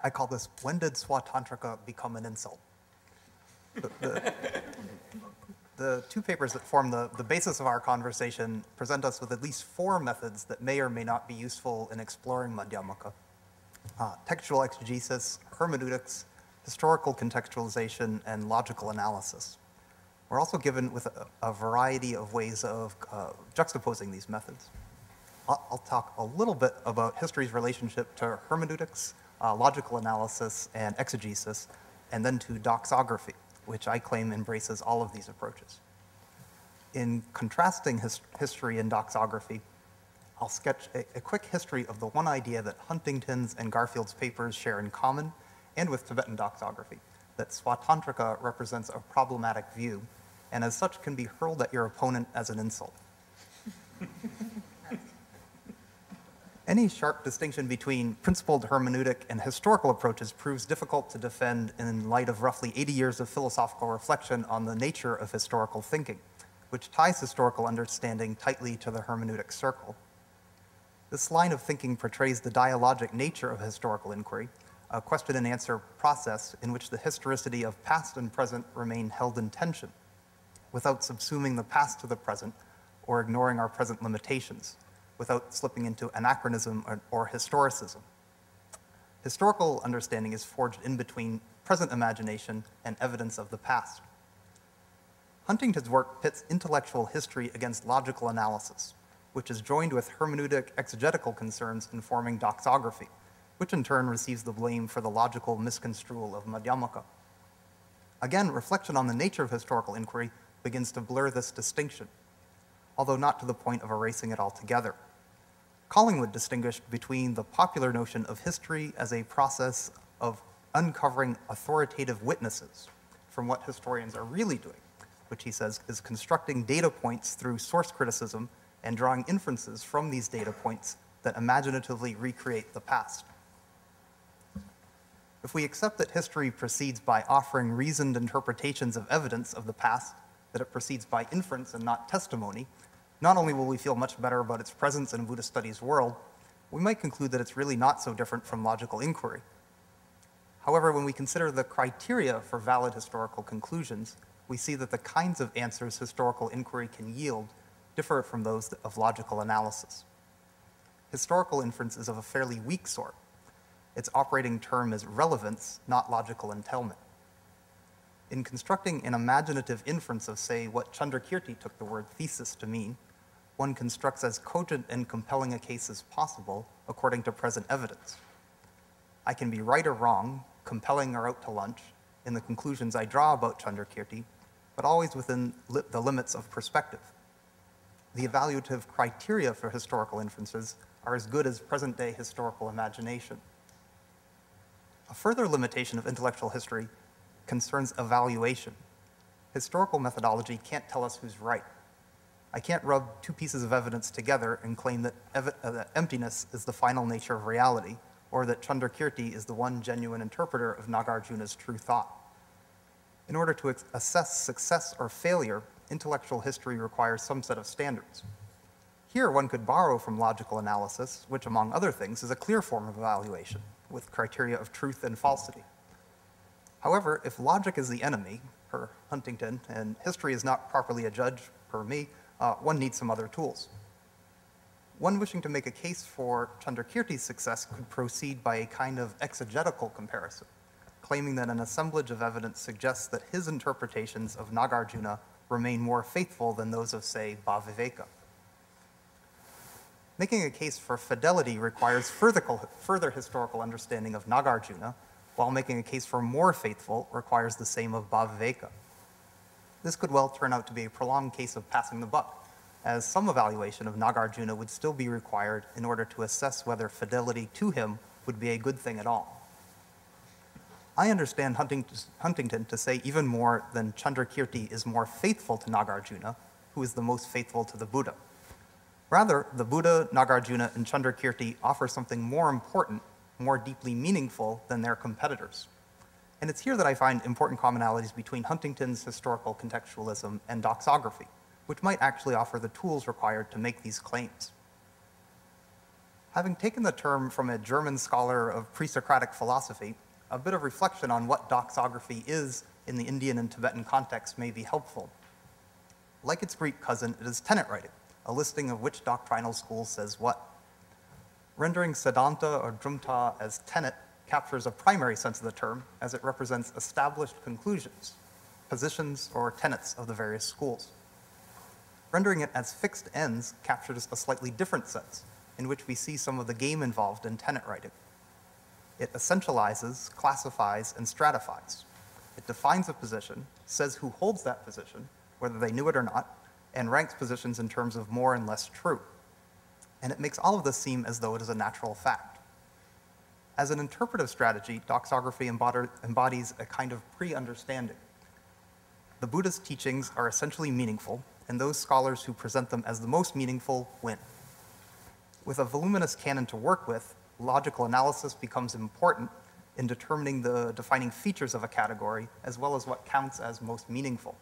I call this, when did Swatantrika become an insult? The two papers that form the basis of our conversation present us with at least 4 methods that may or may not be useful in exploring Madhyamaka. Textual exegesis, hermeneutics, historical contextualization, and logical analysis. We're also given with a variety of ways of juxtaposing these methods. I'll talk a little bit about history's relationship to hermeneutics, logical analysis, and exegesis, and then to doxography, which I claim embraces all of these approaches. In contrasting history and doxography, I'll sketch a quick history of the one idea that Huntington's and Garfield's papers share in common, and with Tibetan doxography, that Swatantrika represents a problematic view, and as such can be hurled at your opponent as an insult. Any sharp distinction between principled hermeneutic and historical approaches proves difficult to defend in light of roughly 80 years of philosophical reflection on the nature of historical thinking, which ties historical understanding tightly to the hermeneutic circle. This line of thinking portrays the dialogic nature of historical inquiry, a question and answer process in which the historicity of past and present remain held in tension, without subsuming the past to the present or ignoring our present limitations, without slipping into anachronism or historicism. Historical understanding is forged in between present imagination and evidence of the past. Huntington's work pits intellectual history against logical analysis, which is joined with hermeneutic exegetical concerns informing doxography, which in turn receives the blame for the logical misconstrual of Madhyamaka. Again, reflection on the nature of historical inquiry begins to blur this distinction, although not to the point of erasing it altogether. Collingwood distinguished between the popular notion of history as a process of uncovering authoritative witnesses from what historians are really doing, which he says is constructing data points through source criticism and drawing inferences from these data points that imaginatively recreate the past. If we accept that history proceeds by offering reasoned interpretations of evidence of the past, that it proceeds by inference and not testimony, not only will we feel much better about its presence in a Buddhist studies world, we might conclude that it's really not so different from logical inquiry. However, when we consider the criteria for valid historical conclusions, we see that the kinds of answers historical inquiry can yield differ from those of logical analysis. Historical inference is of a fairly weak sort. Its operating term is relevance, not logical entailment. In constructing an imaginative inference of, say, what Chandrakirti took the word thesis to mean, one constructs as cogent and compelling a case as possible according to present evidence. I can be right or wrong, compelling or out to lunch, in the conclusions I draw about Chandrakirti, but always within the limits of perspective. The evaluative criteria for historical inferences are as good as present-day historical imagination. A further limitation of intellectual history concerns evaluation. Historical methodology can't tell us who's right. I can't rub two pieces of evidence together and claim that emptiness is the final nature of reality, or that Chandrakirti is the one genuine interpreter of Nagarjuna's true thought. In order to assess success or failure, intellectual history requires some set of standards. Here, one could borrow from logical analysis, which, among other things, is a clear form of evaluation, with criteria of truth and falsity. However, if logic is the enemy, per Huntington, and history is not properly a judge, per me, one needs some other tools. One wishing to make a case for Chandrakirti's success could proceed by a kind of exegetical comparison, claiming that an assemblage of evidence suggests that his interpretations of Nagarjuna remain more faithful than those of, say, Bhaviveka. Making a case for fidelity requires further historical understanding of Nagarjuna, while making a case for more faithful requires the same of Bhaviveka. This could well turn out to be a prolonged case of passing the buck, as some evaluation of Nagarjuna would still be required in order to assess whether fidelity to him would be a good thing at all. I understand Huntington to say even more than Chandrakirti is more faithful to Nagarjuna, who is the most faithful to the Buddha. Rather, the Buddha, Nagarjuna, and Chandrakirti offer something more important, more deeply meaningful than their competitors. And it's here that I find important commonalities between Huntington's historical contextualism and doxography, which might actually offer the tools required to make these claims. Having taken the term from a German scholar of pre-Socratic philosophy, a bit of reflection on what doxography is in the Indian and Tibetan context may be helpful. Like its Greek cousin, it is tenet writing, a listing of which doctrinal school says what. Rendering Siddhanta or Drumta as tenet captures a primary sense of the term, as it represents established conclusions, positions, or tenets of the various schools. Rendering it as fixed ends captures a slightly different sense, in which we see some of the game involved in tenet writing. It essentializes, classifies, and stratifies. It defines a position, says who holds that position, whether they knew it or not, and ranks positions in terms of more and less true. And it makes all of this seem as though it is a natural fact. As an interpretive strategy, doxography embodies a kind of pre-understanding. The Buddhist teachings are essentially meaningful, and those scholars who present them as the most meaningful win. With a voluminous canon to work with, logical analysis becomes important in determining the defining features of a category, as well as what counts as most meaningful.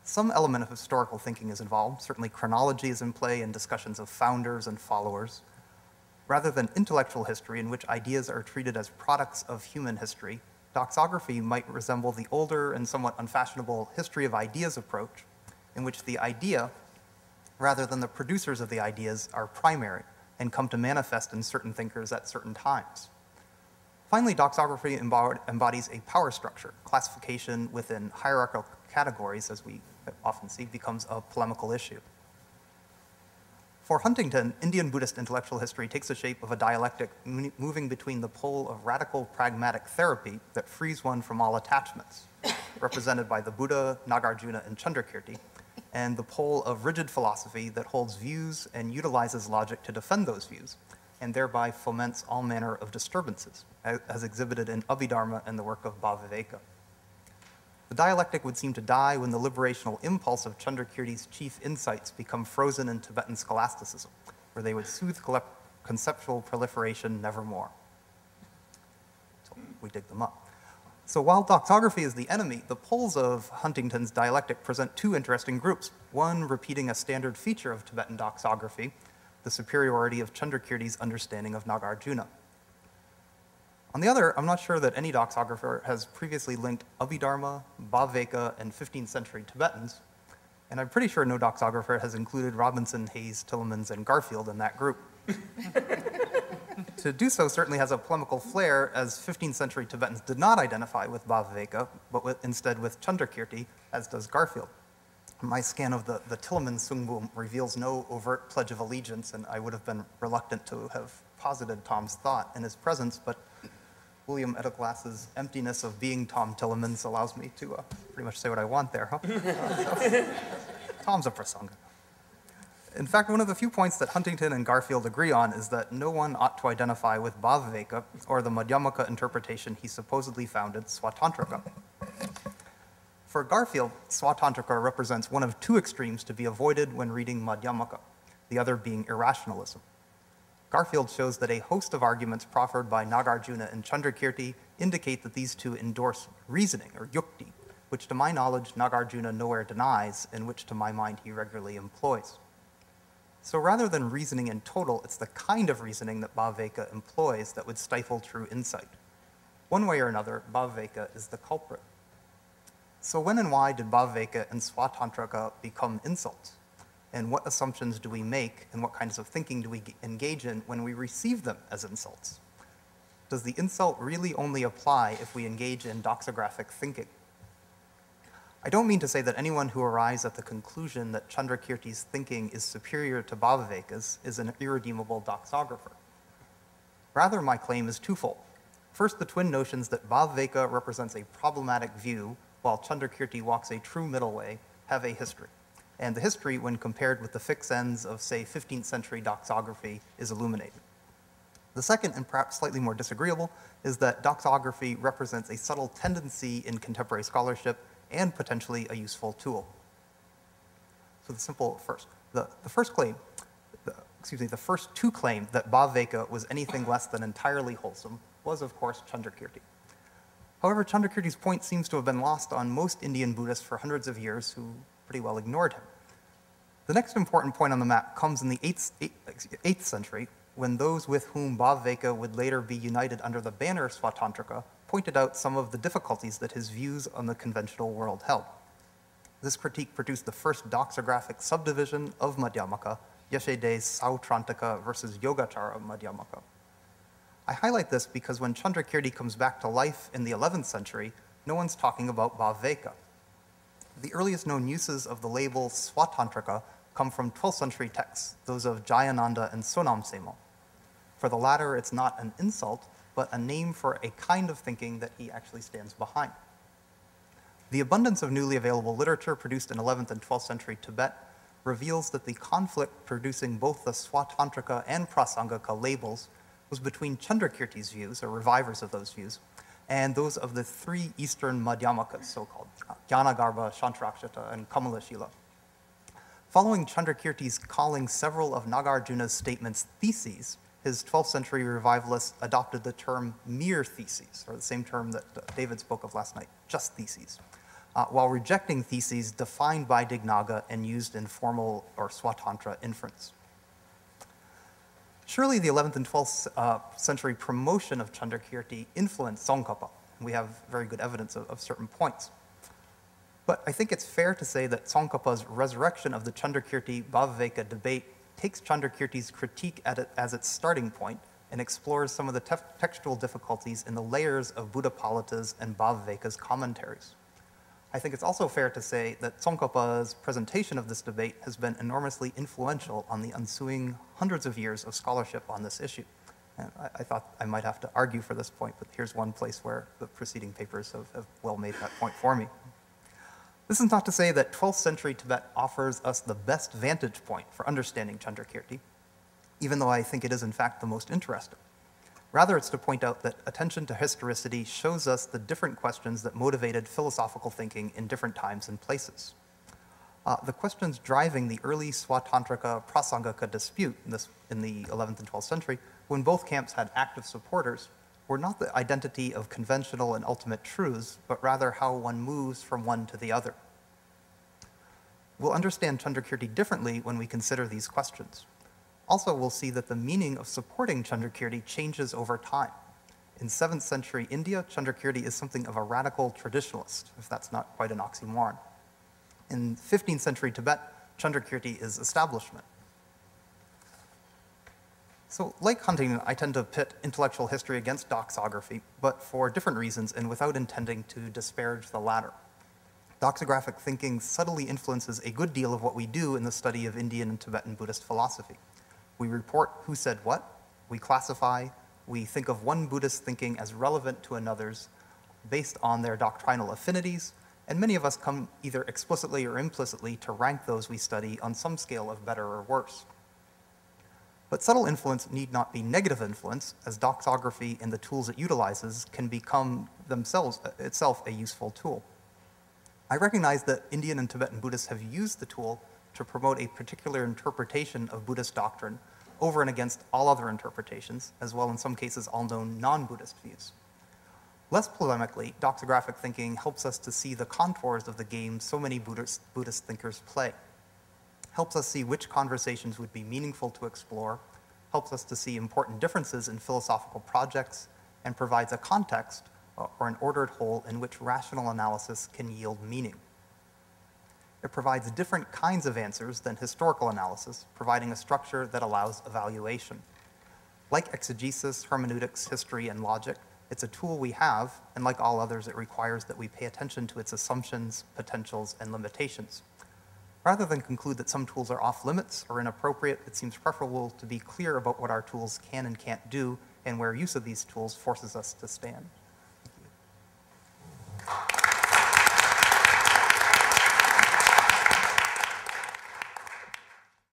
Some element of historical thinking is involved. Certainly chronology is in play in discussions of founders and followers. Rather than intellectual history in which ideas are treated as products of human history, doxography might resemble the older and somewhat unfashionable history of ideas approach, in which the idea, rather than the producers of the ideas, are primary and come to manifest in certain thinkers at certain times. Finally, doxography embodies a power structure. Classification within hierarchical categories, as we often see, becomes a polemical issue. For Huntington, Indian Buddhist intellectual history takes the shape of a dialectic moving between the pole of radical pragmatic therapy that frees one from all attachments, represented by the Buddha, Nagarjuna, and Chandrakirti, and the pole of rigid philosophy that holds views and utilizes logic to defend those views, and thereby foments all manner of disturbances, as exhibited in Abhidharma and the work of Bhaviveka. The dialectic would seem to die when the liberational impulse of Chandrakirti's chief insights become frozen in Tibetan scholasticism, where they would soothe conceptual proliferation nevermore. So we dig them up. So while doxography is the enemy, the poles of Huntington's dialectic present two interesting groups, one repeating a standard feature of Tibetan doxography, the superiority of Chandrakirti's understanding of Nagarjuna. On the other, I'm not sure that any doxographer has previously linked Abhidharma, Bhaviveka, and 15th century Tibetans, and I'm pretty sure no doxographer has included Robinson, Hayes, Tillemans, and Garfield in that group. To do so certainly has a polemical flair, as 15th century Tibetans did not identify with Bhaviveka, but instead with Chandrakirti, as does Garfield. My scan of the Tilleman Sungbum reveals no overt pledge of allegiance, and I would have been reluctant to have posited Tom's thought in his presence, but William Edeglass's emptiness of being Tom Tillemans allows me to pretty much say what I want there, huh? Tom's a prasanga. In fact, one of the few points that Huntington and Garfield agree on is that no one ought to identify with Bhaviveka or the Madhyamaka interpretation he supposedly founded, Swatantrika. For Garfield, Swatantrika represents one of two extremes to be avoided when reading Madhyamaka, the other being irrationalism. Garfield shows that a host of arguments proffered by Nagarjuna and Chandrakirti indicate that these two endorse reasoning, or yukti, which to my knowledge Nagarjuna nowhere denies, and which to my mind he regularly employs. So rather than reasoning in total, it's the kind of reasoning that Bhaviveka employs that would stifle true insight. One way or another, Bhaviveka is the culprit. So when and why did Bhaviveka and Swatantrika become insults? And what assumptions do we make, and what kinds of thinking do we engage in when we receive them as insults? Does the insult really only apply if we engage in doxographic thinking? I don't mean to say that anyone who arrives at the conclusion that Chandrakirti's thinking is superior to Bhaviveka's is an irredeemable doxographer. Rather, my claim is twofold. First, the twin notions that Bhaviveka represents a problematic view, while Chandrakirti walks a true middle way, have a history. And the history, when compared with the fixed ends of, say, 15th century doxography, is illuminating. The second, and perhaps slightly more disagreeable, is that doxography represents a subtle tendency in contemporary scholarship and potentially a useful tool. So the simple first. The first two claim that Bhaviveka was anything less than entirely wholesome was, of course, Chandrakirti. However, Chandrakirti's point seems to have been lost on most Indian Buddhists for hundreds of years who pretty well ignored him. The next important point on the map comes in the 8th century, when those with whom Bhavveka would later be united under the banner Swatantrika pointed out some of the difficulties that his views on the conventional world held. This critique produced the first doxographic subdivision of Madhyamaka, Yeshede's Sautrantika versus Yogacara Madhyamaka. I highlight this because when Chandrakirti comes back to life in the 11th century, no one's talking about Bhavveka. The earliest known uses of the label Swatantrika come from 12th century texts, those of Jayananda and Sonam Semo. For the latter, it's not an insult, but a name for a kind of thinking that he actually stands behind. The abundance of newly available literature produced in 11th and 12th century Tibet reveals that the conflict producing both the Swatantrika and Prasangika labels was between Chandrakirti's views, or revivers of those views, and those of the three Eastern Madhyamakas, so-called Jnanagarbha, Shantrakshita, and Kamalashila. Following Chandrakirti's calling several of Nagarjuna's statements theses, his 12th century revivalists adopted the term mere theses, or the same term that David spoke of last night, just theses, while rejecting theses defined by Dignaga and used in formal or Swatantra inference. Surely the 11th and 12th century promotion of Chandrakirti influenced Tsongkhapa. We have very good evidence of certain points. But I think it's fair to say that Tsongkhapa's resurrection of the Chandrakirti-Bhavveka debate takes Chandrakirti's critique as its starting point and explores some of the textual difficulties in the layers of Buddhapalita's and Bhavveka's commentaries. I think it's also fair to say that Tsongkhapa's presentation of this debate has been enormously influential on the ensuing hundreds of years of scholarship on this issue. And I thought I might have to argue for this point, but here's one place where the preceding papers have well made that point for me. This is not to say that 12th century Tibet offers us the best vantage point for understanding Chandrakirti, even though I think it is in fact the most interesting. Rather, it's to point out that attention to historicity shows us the different questions that motivated philosophical thinking in different times and places. The questions driving the early Swatantrika Prasangika dispute in the 11th and 12th century, when both camps had active supporters, were not the identity of conventional and ultimate truths, but rather how one moves from one to the other. We'll understand Chandrakirti differently when we consider these questions. Also, we'll see that the meaning of supporting Chandrakirti changes over time. In 7th century India, Chandrakirti is something of a radical traditionalist, if that's not quite an oxymoron. In 15th century Tibet, Chandrakirti is establishment. So, like Huntington, I tend to pit intellectual history against doxography, but for different reasons and without intending to disparage the latter. Doxographic thinking subtly influences a good deal of what we do in the study of Indian and Tibetan Buddhist philosophy. We report who said what, we classify, we think of one Buddhist thinking as relevant to another's based on their doctrinal affinities, and many of us come either explicitly or implicitly to rank those we study on some scale of better or worse. But subtle influence need not be negative influence, as doxography and the tools it utilizes can become itself a useful tool. I recognize that Indian and Tibetan Buddhists have used the tool to promote a particular interpretation of Buddhist doctrine over and against all other interpretations, as well in some cases all known non-Buddhist views. Less polemically, doxographic thinking helps us to see the contours of the game so many Buddhist thinkers play. Helps us see which conversations would be meaningful to explore, helps us to see important differences in philosophical projects, and provides a context or an ordered whole in which rational analysis can yield meaning. It provides different kinds of answers than historical analysis, providing a structure that allows evaluation. Like exegesis, hermeneutics, history, and logic, it's a tool we have, and like all others, it requires that we pay attention to its assumptions, potentials, and limitations. Rather than conclude that some tools are off limits or inappropriate, it seems preferable to be clear about what our tools can and can't do, and where use of these tools forces us to stand.